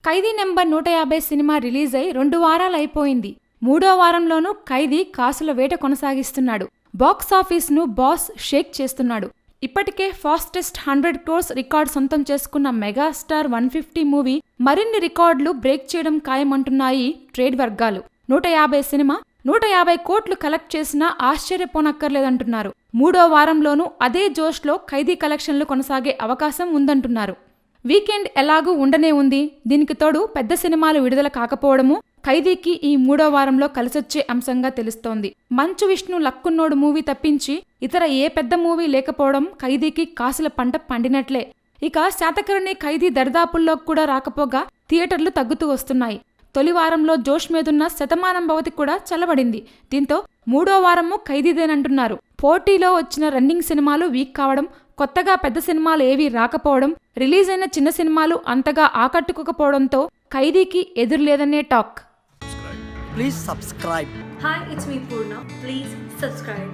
ఖైదీ number 150 cinema release అయి 2 వారాలు అయిపోయింది. 3వ వారంలోనూ ఖైదీ కాసుల వేట కొనసాగిస్తున్నాడు. బాక్సాఫీస్ను బాస్ షేక్ చేస్తున్నాడు. ఇప్పటికే ఫాస్టెస్ట్ 100 crores రికార్డ్ సొంతం చేసుకున్న మెగాస్టార్ 150 మూవీ మరిన్ని రికార్డులు బ్రేక్ చేయడం ఖాయమంటున్నాయి ట్రేడ్ వర్గాలు. 150 సినిమా 150 కోట్లు కలెక్ట్ చేసినా ఆశ్చర్యపోనక్కర్లేదంటున్నారు. 3వ వారంలోనూ అదే జోష్లో ఖైదీ కలెక్షన్లు కొనసాగే అవకాశం ఉందంటున్నారు. వీకెండ్ ఎలాగూ ఉండనే ఉంది. దీనికి తోడు పెద్ద సినిమాలు విడుదల కాకపోవడము ఖైదీకి ఈ 3వ వారంలో కలిసొచ్చే అంశంగా తెలుస్తోంది. మంచు విష్ణు లక్కున్నోడు మూవీ తప్పించి ఇతర ఏ పెద్ద మూవీ లేకపోవడం ఖైదీకి కాసుల పంట పండినట్లే. ఇక శాతకర్ణి ఖైదీ దరిదాపుల్లోకి కూడా రాకపోగా థియేటర్లు తగ్గుతూ వస్తున్నాయి. తొలి వారంలో జోష్ మీదున్న శతమానం భవతి కూడా చల్లబడింది. దీంతో 3వ వారము ఖైదీదేనంటున్నారు. పోటీలో వచ్చిన రన్నింగ్ సినిమాలు వీక్ కావడం, కొత్తగా పెద్ద సినిమాలు ఏవీ రాకపోవడం, రిలీజ్ అయిన చిన్న సినిమాలు అంతగా ఆకట్టుకోకపోవడంతో ఖైదీకి ఎదురులేదనే talk. Please subscribe. Hi, it's me Purna. Please subscribe.